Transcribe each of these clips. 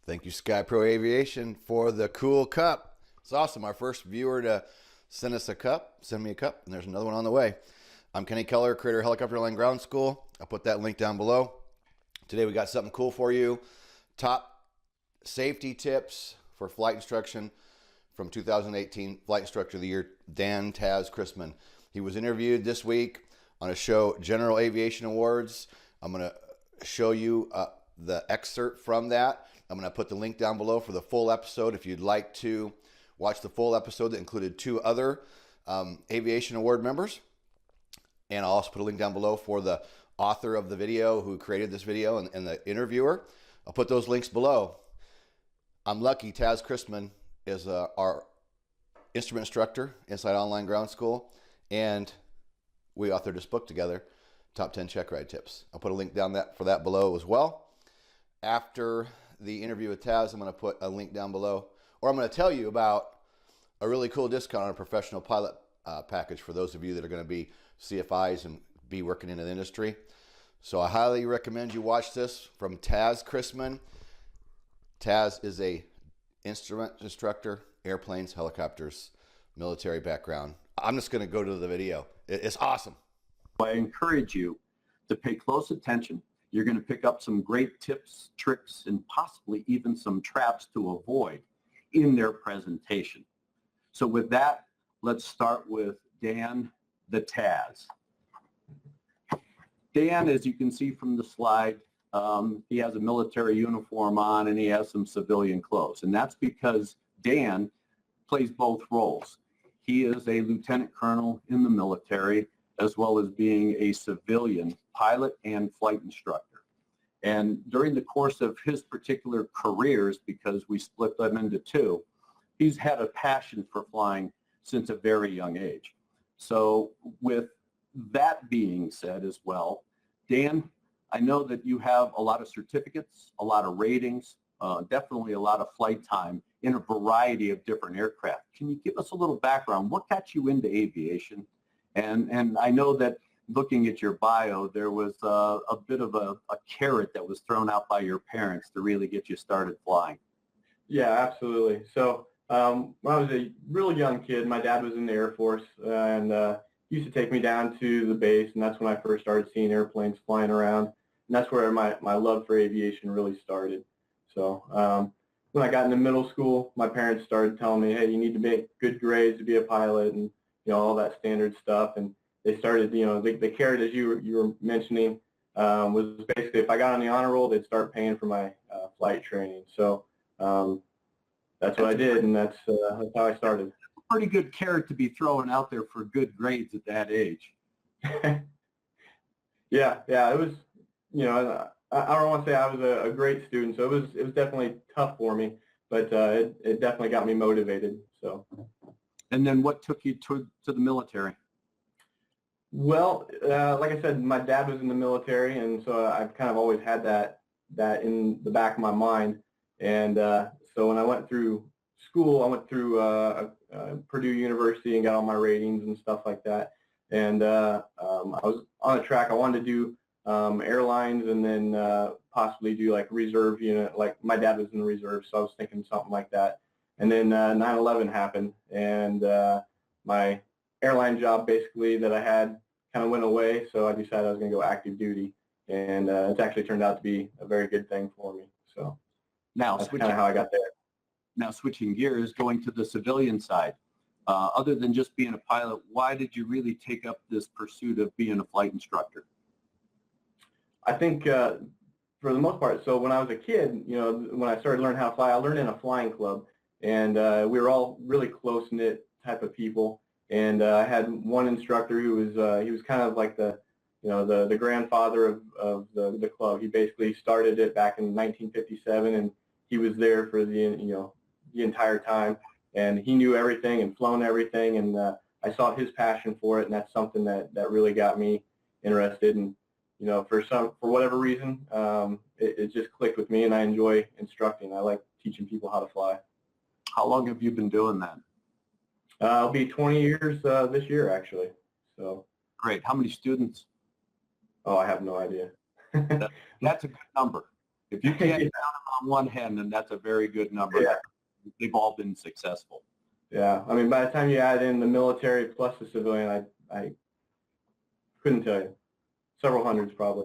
Thank you, Sky Pro Aviation, for the cool cup. It's awesome. Our first viewer to send us a cup, send me a cup, and there's another one on the way. I'm Kenny Keller, creator of Helicopter Line Ground School. I'll put that link down below. Today we got something cool for you. Top safety tips for flight instruction from 2018 Flight Instructor of the Year, Dan Christman. He was interviewed this week on a show, General Aviation Awards. I'm going to show you the excerpt from that. I'm going to put the link down below for the full episode if you'd like to watch the full episode that included two other Aviation Award members. And I'll also put a link down below for the author of the video who created this video and the interviewer. I'll put those links below. I'm lucky Taz Christman is our instrument instructor inside Online Ground School, and we authored this book together, Top 10 Check Ride Tips. I'll put a link down for that below as well. After the interview with Taz, I'm going to put a link down below, or I'm going to tell you about a really cool discount on a professional pilot package for those of you that are going to be CFIs and be working in the industry. So I highly recommend you watch this from Taz Christman. Taz is a instrument instructor, airplanes, helicopters, military background. I'm just going to go to the video. It's awesome. I encourage you to pay close attention. You're going to pick up some great tips, tricks, and possibly even some traps to avoid in their presentation. So with that, let's start with Dan the Taz. Dan, as you can see from the slide, he has a military uniform on and he has some civilian clothes. And that's because Dan plays both roles. He is a lieutenant colonel in the military, as well as being a civilian pilot and flight instructor. And during the course of his particular careers, because we split them into two, he's had a passion for flying since a very young age. So with that being said as well, Dan, I know that you have a lot of certificates, a lot of ratings, definitely a lot of flight time in a variety of different aircraft. Can you give us a little background? What got you into aviation? And I know that looking at your bio, there was a bit of a carrot that was thrown out by your parents to really get you started flying. Yeah, absolutely. So when I was a really young kid, my dad was in the Air Force and he used to take me down to the base, and that's when I first started seeing airplanes flying around. And that's where my love for aviation really started. So when I got into middle school, my parents started telling me, hey, you need to make good grades to be a pilot and, you know, all that standard stuff. And they started, you know, the carrot, as you were mentioning, was basically if I got on the honor roll, they'd start paying for my flight training. So that's what I did, and that's how I started. Pretty good carrot to be throwing out there for good grades at that age. Yeah, it was, you know, I don't want to say I was a great student, so it was definitely tough for me, but it definitely got me motivated. So. And then what took you to the military? Well, like I said, my dad was in the military, and so I've kind of always had that in the back of my mind. And so when I went through school, I went through Purdue University and got all my ratings and stuff like that. And I was on a track. I wanted to do airlines and then possibly do like reserve unit. Like my dad was in the reserve, so I was thinking something like that. And then 9/11 happened, and my airline job basically that I had kind of went away, so I decided I was going to go active duty, and it's actually turned out to be a very good thing for me. So now that's kind of how I got there. Now switching gears, going to the civilian side, other than just being a pilot, why did you really take up this pursuit of being a flight instructor? I think for the most part, so when I was a kid, you know, when I started learning how to fly, I learned in a flying club, and we were all really close-knit type of people. And I had one instructor who was he was kind of like the, you know, the grandfather of the club. He basically started it back in 1957, and he was there for the entire time, and he knew everything and flown everything. And I saw his passion for it, and that's something that really got me interested. And you know, for whatever reason, it just clicked with me, and I enjoy instructing. I like teaching people how to fly. How long have you been doing that? I'll be 20 years this year, actually. So great. How many students? Oh, I have no idea. That's a good number. If you can't count them on one hand, then that's a very good number. Yeah. They've all been successful. Yeah, I mean, by the time you add in the military plus the civilian, I couldn't tell you. Several hundreds probably.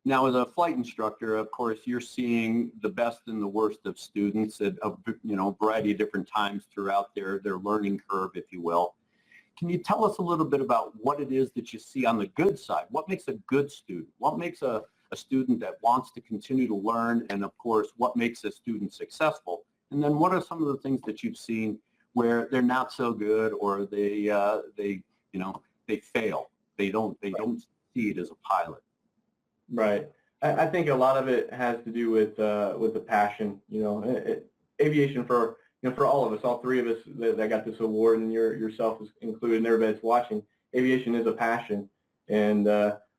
Now, as a flight instructor, of course, you're seeing the best and the worst of students at a variety of different times throughout their learning curve, if you will. Can you tell us a little bit about what it is that you see on the good side? What makes a good student? What makes a student that wants to continue to learn? And of course, what makes a student successful? And then what are some of the things that you've seen where they're not so good, or they fail? They don't succeed as a pilot. Right. I think a lot of it has to do with the passion. Aviation for all of us, all three of us that got this award, and yourself is included, and everybody that's watching. Aviation is a passion, and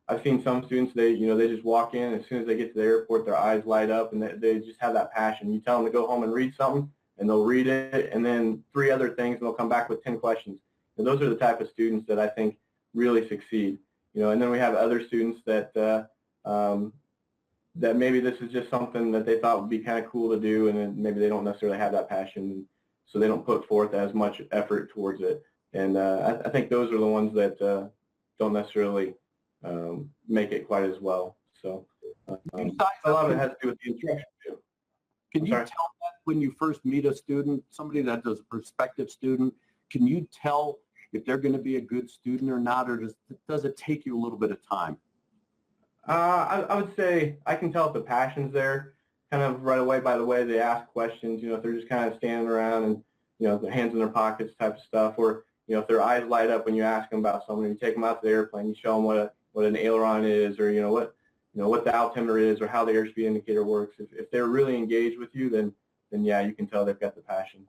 I've seen some students, they just walk in, as soon as they get to the airport, their eyes light up, and they just have that passion. You tell them to go home and read something, and they'll read it, and then 3 other things, and they'll come back with 10 questions. And those are the type of students that I think really succeed. And then we have other students that that maybe this is just something that they thought would be kind of cool to do, and then maybe they don't necessarily have that passion, so they don't put forth as much effort towards it. And I think those are the ones that don't necessarily make it quite as well. So a lot of it has to do with the instruction too. Can you tell that when you first meet a student, somebody that is a prospective student, can you tell if they're going to be a good student or not, or does it take you a little bit of time? I would say I can tell if the passion's there kind of right away by the way they ask questions. If they're just kind of standing around and, their hands in their pockets type of stuff, or, if their eyes light up when you ask them about something, you take them out to the airplane, you show them what an aileron is, or, what the altimeter is, or how the airspeed indicator works. If they're really engaged with you, then yeah, you can tell they've got the passion.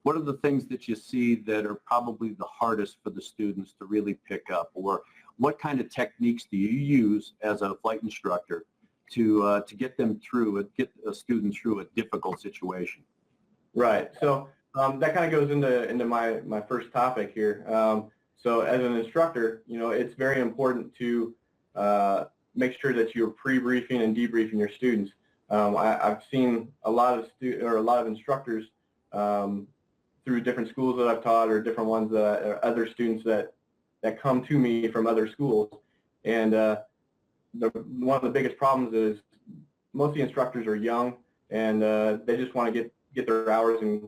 What are the things that you see that are probably the hardest for the students to really pick up, or what kind of techniques do you use as a flight instructor to get them through, get a student through a difficult situation? Right. So that kind of goes into my first topic here. So as an instructor, it's very important to make sure that you're pre-briefing and debriefing your students. I've seen a lot of instructors through different schools that I've taught, or different ones that are other students that come to me from other schools, and one of the biggest problems is most of the instructors are young, and they just want to get their hours and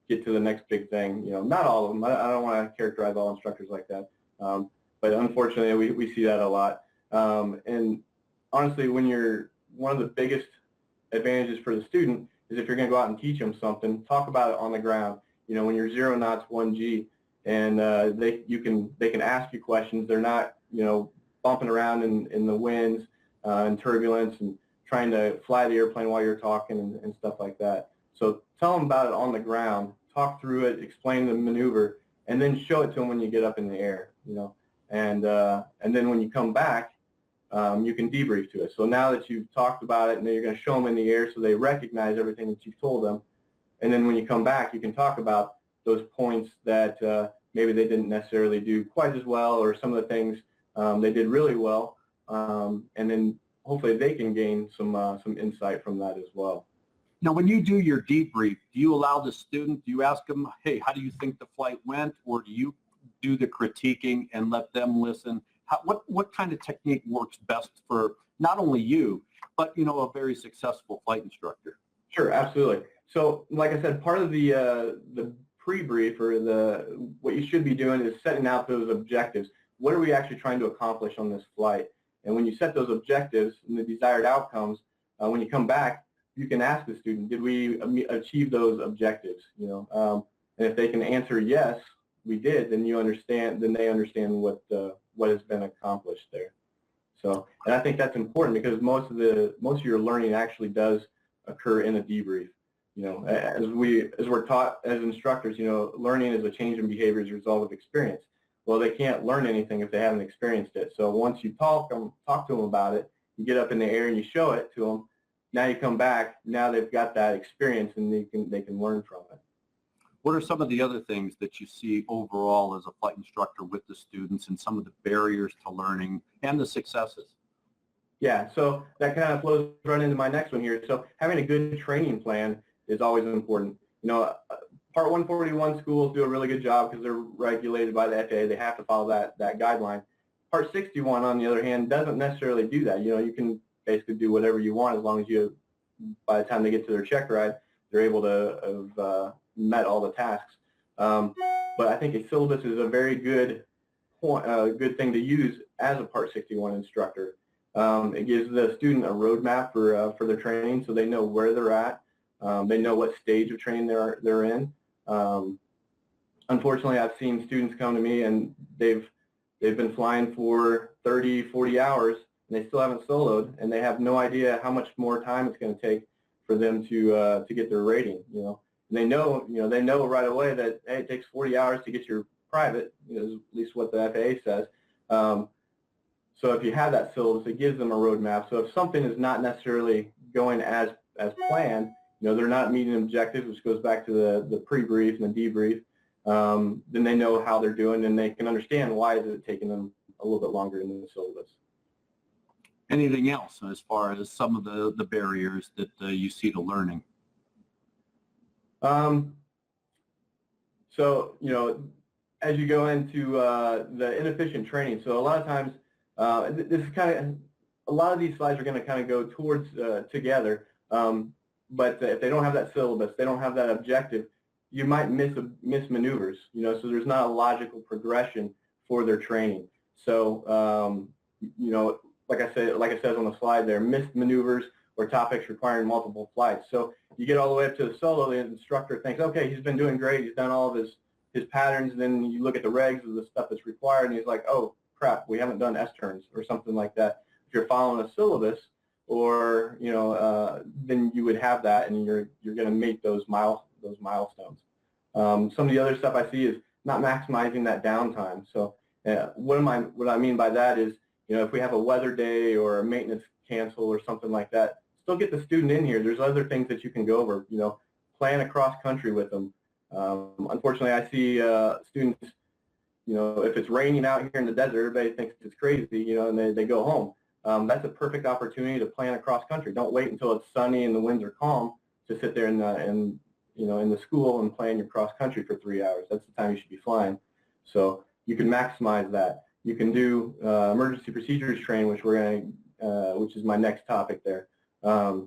get to the next big thing. Not all of them. I don't want to characterize all instructors like that, but unfortunately we see that a lot. And honestly, one of the biggest advantages for the student is if you're going to go out and teach them something, talk about it on the ground. When you're 0 knots 1G, and they can ask you questions. They're not bumping around in the winds and turbulence and trying to fly the airplane while you're talking and stuff like that. So tell them about it on the ground, talk through it, explain the maneuver, and then show it to them when you get up in the air. And then when you come back, you can debrief to it. So now that you've talked about it, and then you're going to show them in the air so they recognize everything that you've told them. And then when you come back, you can talk about those points that maybe they didn't necessarily do quite as well, or some of the things they did really well, and then hopefully they can gain some insight from that as well. Now, when you do your debrief, do you allow the student, do you ask them, hey, how do you think the flight went, or do you do the critiquing and let them listen? What kind of technique works best for not only you, but a very successful flight instructor? Sure, absolutely. So, like I said, part of the pre-brief, or what you should be doing, is setting out those objectives. What are we actually trying to accomplish on this flight? And when you set those objectives and the desired outcomes, when you come back, you can ask the student, did we achieve those objectives? And if they can answer yes, we did, then they understand what has been accomplished there. So, and I think that's important, because most of your learning actually does occur in a debrief. As we're taught as instructors, learning is a change in behavior as a result of experience. Well, they can't learn anything if they haven't experienced it. So once you talk to them about it, you get up in the air and you show it to them. Now you come back. Now they've got that experience, and they can learn from it. What are some of the other things that you see overall as a flight instructor with the students, and some of the barriers to learning and the successes? Yeah, so that kind of flows right into my next one here. So having a good training plan is always important. You know, Part 141 schools do a really good job because they're regulated by the FAA. They have to follow that guideline. Part 61, on the other hand, doesn't necessarily do that. You know, you can basically do whatever you want as long as you, by the time they get to their check ride, they're able to have met all the tasks. But I think a syllabus is a very good good thing to use as a Part 61 instructor. It gives the student a roadmap for their training, so they know where they're at. They know what stage of training they're in. Unfortunately, I've seen students come to me and they've been flying for 30, 40 hours and they still haven't soloed, and they have no idea how much more time it's going to take for them to get their rating. You know, and they know right away that, hey, it takes 40 hours to get your private. You know, is at least what the FAA says. So if you have that syllabus, it gives them a roadmap. So if something is not necessarily going as planned, you know, they're not meeting objectives, which goes back to the pre-brief and the debrief, then they know how they're doing and they can understand why is it taking them a little bit longer in the syllabus. Anything else as far as some of the barriers that you see to learning? So, you know, as you go into the inefficient training, so a lot of times, this is kind of, a lot of these slides are going to kind of go towards together, but if they don't have that syllabus, they don't have that objective, you might miss maneuvers, you know, so there's not a logical progression for their training. So, you know, like I said on the slide there, missed maneuvers or topics requiring multiple flights. So you get all the way up to the solo, the instructor thinks, okay, he's been doing great, he's done all of his patterns, and then you look at the regs of the stuff that's required, and he's like, oh, crap, we haven't done S-turns or something like that. If you're following a syllabus, or, you know, then you would have that, and you're going to meet those milestones. Some of the other stuff I see is not maximizing that downtime. So what I mean by that is, you know, if we have a weather day or a maintenance cancel or something like that, still get the student in here. There's other things that you can go over. You know, plan across country with them. Unfortunately, I see students, you know, if it's raining out here in the desert, everybody thinks it's crazy, you know, and they go home. That's a perfect opportunity to plan across country. Don't wait until it's sunny and the winds are calm to sit there in the school and plan your cross country for 3 hours. That's the time you should be flying. So you can maximize that. You can do emergency procedures training, which is my next topic there. As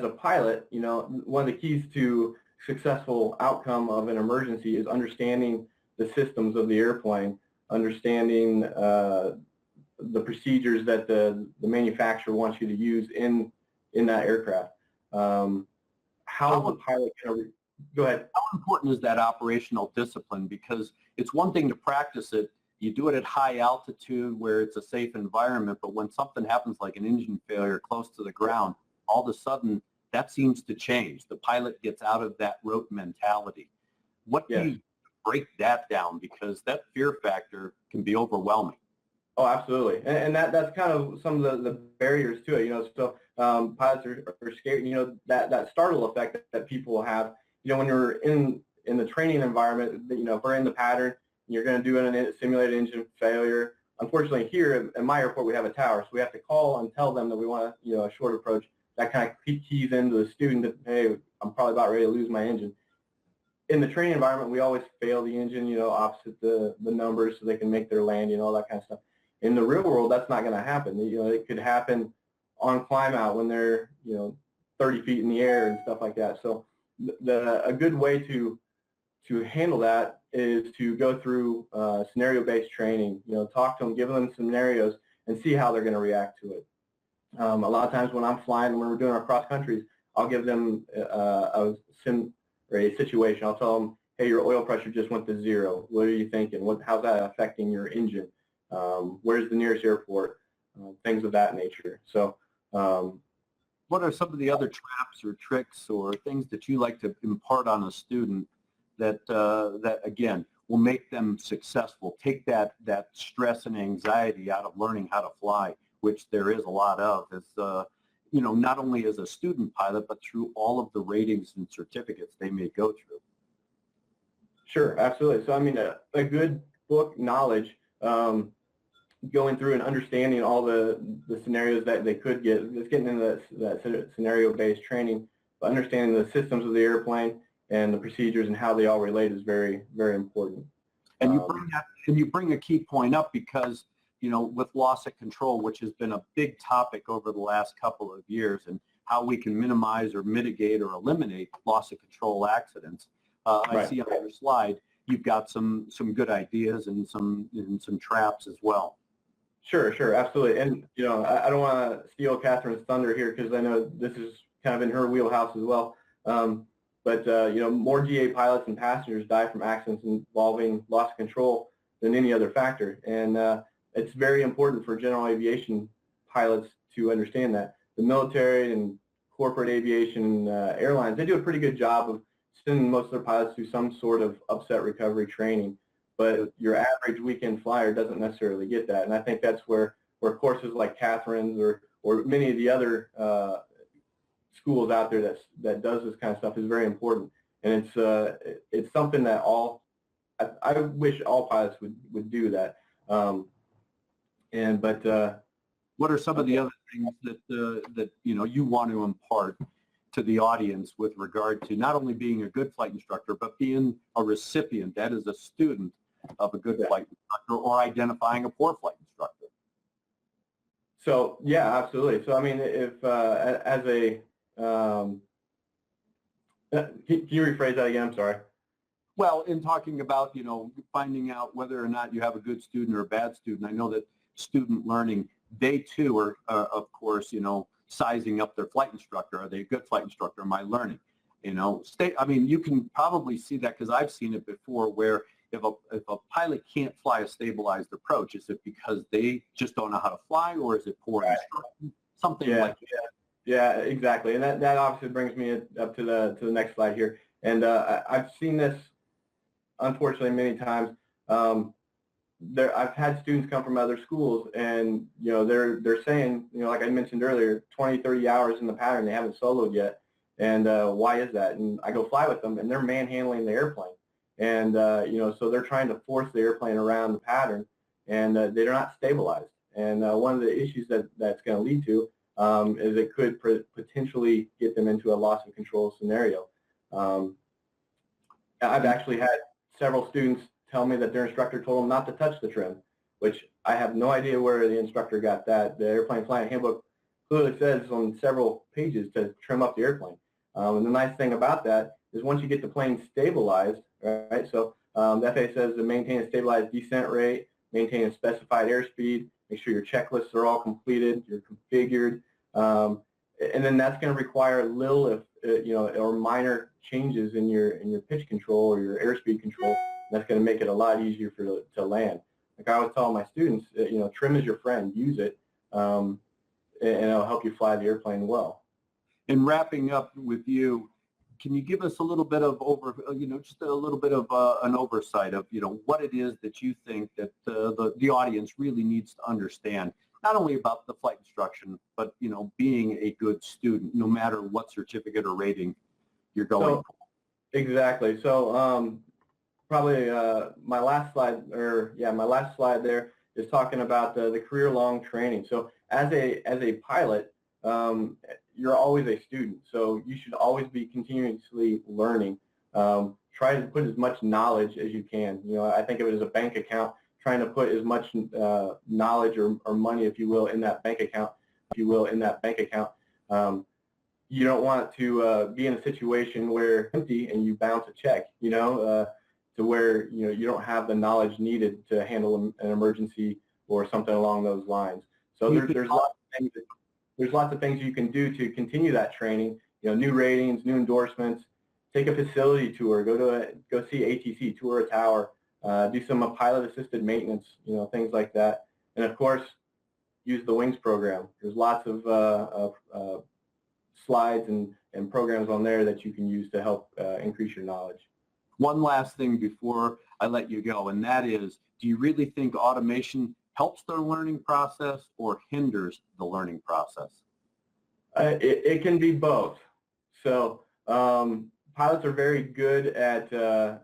a pilot, you know, one of the keys to successful outcome of an emergency is understanding the systems of the airplane, understanding the procedures that the manufacturer wants you to use in that aircraft. How is the pilot going to go ahead? How important is that operational discipline? Because it's one thing to practice it. You do it at high altitude where it's a safe environment, but when something happens like an engine failure close to the ground, all of a sudden that seems to change. The pilot gets out of that rote mentality. What do you break that down? Because that fear factor can be overwhelming. Oh, absolutely. And that's kind of some of the barriers to it, you know. So pilots are scared, you know, that startle effect that people have, you know, when you're in the training environment, you know, if we're in the pattern, you're going to do a simulated engine failure. Unfortunately, here at my airport, we have a tower, so we have to call and tell them that we want a short approach. That kind of keys into the student that, hey, I'm probably about ready to lose my engine. In the training environment, we always fail the engine, you know, opposite the numbers so they can make their landing, all that kind of stuff. In the real world, that's not going to happen. You know, it could happen on climb out when they're, you know, 30 feet in the air and stuff like that. So a good way to handle that is to go through scenario-based training. You know, talk to them, give them scenarios, and see how they're going to react to it. A lot of times when I'm flying, when we're doing our cross countries, I'll give them a situation. I'll tell them, hey, your oil pressure just went to 0. What are you thinking? How's that affecting your engine? Where's the nearest airport? Things of that nature. So what are some of the other traps or tricks or things that you like to impart on a student that again will make them successful, take that stress and anxiety out of learning how to fly, which there is a lot of, as you know, not only as a student pilot, but through all of the ratings and certificates they may go through? Sure, absolutely. So I mean, a good book knowledge going through and understanding all the scenarios that they could get. It's getting into that scenario-based training, but understanding the systems of the airplane and the procedures and how they all relate is very, very important. And you bring a key point up because, you know, with loss of control, which has been a big topic over the last couple of years, and how we can minimize or mitigate or eliminate loss of control accidents. I see on your slide you've got some good ideas and some traps as well. Sure, absolutely. And, you know, I don't want to steal Catherine's thunder here because I know this is kind of in her wheelhouse as well. But you know, more GA pilots and passengers die from accidents involving loss of control than any other factor. And it's very important for general aviation pilots to understand that. The military and corporate aviation airlines, they do a pretty good job of sending most of their pilots through some sort of upset recovery training. But your average weekend flyer doesn't necessarily get that. And I think that's where courses like Catherine's or many of the other schools out there that does this kind of stuff is very important. And it's something that I wish all pilots would do that. What are some of the other things that you know you want to impart to the audience with regard to not only being a good flight instructor, but being a recipient, that is a student of a good flight instructor, or identifying a poor flight instructor? So yeah, absolutely. So I mean, if as a can you rephrase that again? I'm sorry. Well, in talking about, you know, finding out whether or not you have a good student or a bad student, I know that student learning, they too are, of course, you know, sizing up their flight instructor. Are they a good flight instructor? Am I learning? You know, I mean, you can probably see that because I've seen it before where if a pilot can't fly a stabilized approach, is it because they just don't know how to fly, or is it poor instruction? Something like that. Yeah, exactly. And that obviously brings me up to the next slide here. And I've seen this, unfortunately, many times. I've had students come from other schools, and you know they're saying, you know, like I mentioned earlier, 20, 30 hours in the pattern, they haven't soloed yet. And why is that? And I go fly with them, and they're manhandling the airplane. And you know, so they're trying to force the airplane around the pattern, and they're not stabilized. And one of the issues that's going to lead to is it could potentially get them into a loss of control scenario. I've actually had several students tell me that their instructor told them not to touch the trim, which I have no idea where the instructor got that. The airplane flying handbook clearly says on several pages to trim up the airplane. And the nice thing about that is once you get the plane stabilized, right, so the FAA says to maintain a stabilized descent rate, maintain a specified airspeed, make sure your checklists are all completed, you're configured, and then that's going to require little, you know, or minor changes in your pitch control or your airspeed control. That's going to make it a lot easier to land. Like I always tell my students, you know, trim is your friend. Use it, and it'll help you fly the airplane well. In wrapping up with you, can you give us a little bit of just a little bit of an oversight of, you know, what it is that you think that the audience really needs to understand, not only about the flight instruction, but, you know, being a good student, no matter what certificate or rating you're going for. Exactly. So probably my last slide there is talking about the career-long training. So as a pilot, you're always a student, so you should always be continuously learning. Try to put as much knowledge as you can. You know, I think of it as a bank account, trying to put as much knowledge or money, if you will, in that bank account. You don't want to be in a situation where it's empty and you bounce a check, you know, to where, you know, you don't have the knowledge needed to handle an emergency or something along those lines. So there's lots of things you can do to continue that training. You know, new ratings, new endorsements, take a facility tour, go see ATC, tour a tower, do some pilot-assisted maintenance, you know, things like that. And of course, use the WINGS program. There's lots of slides and programs on there that you can use to help increase your knowledge. One last thing before I let you go, and that is, do you really think automation helps the learning process or hinders the learning process? It can be both. So pilots are very good at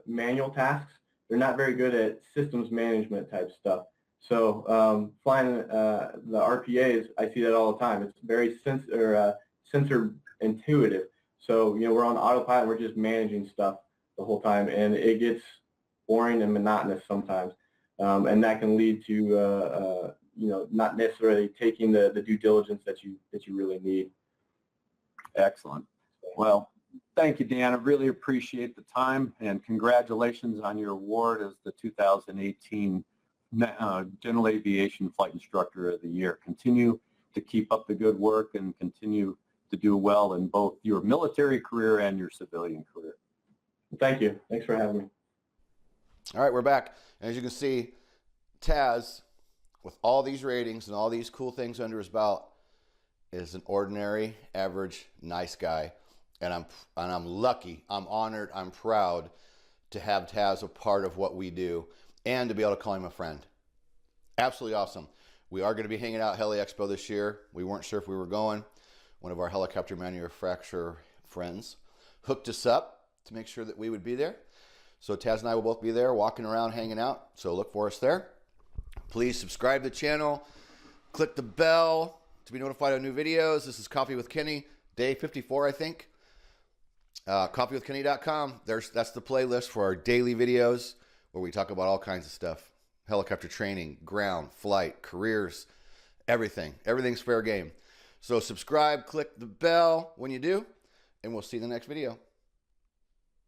manual tasks. They're not very good at systems management type stuff. So flying the RPAs, I see that all the time. It's very sensor intuitive. So, we're on autopilot, we're just managing stuff the whole time, and it gets boring and monotonous sometimes. And that can lead to, not necessarily taking the due diligence that you really need. Excellent. Well, thank you, Dan. I really appreciate the time, and congratulations on your award as the 2018 General Aviation Flight Instructor of the Year. Continue to keep up the good work and continue to do well in both your military career and your civilian career. Thank you. Thanks for having me. All right, we're back. As you can see, Taz, with all these ratings and all these cool things under his belt, is an ordinary, average, nice guy. And I'm lucky, I'm honored, I'm proud to have Taz a part of what we do and to be able to call him a friend. Absolutely awesome. We are going to be hanging out at Heli Expo this year. We weren't sure if we were going. One of our helicopter manufacturer friends hooked us up to make sure that we would be there. So Taz and I will both be there walking around, hanging out. So look for us there. Please subscribe to the channel. Click the bell to be notified of new videos. This is Coffee with Kenny, day 54, I think. Coffeewithkenny.com. That's the playlist for our daily videos where we talk about all kinds of stuff. Helicopter training, ground, flight, careers, everything. Everything's fair game. So subscribe, click the bell when you do, and we'll see you in the next video.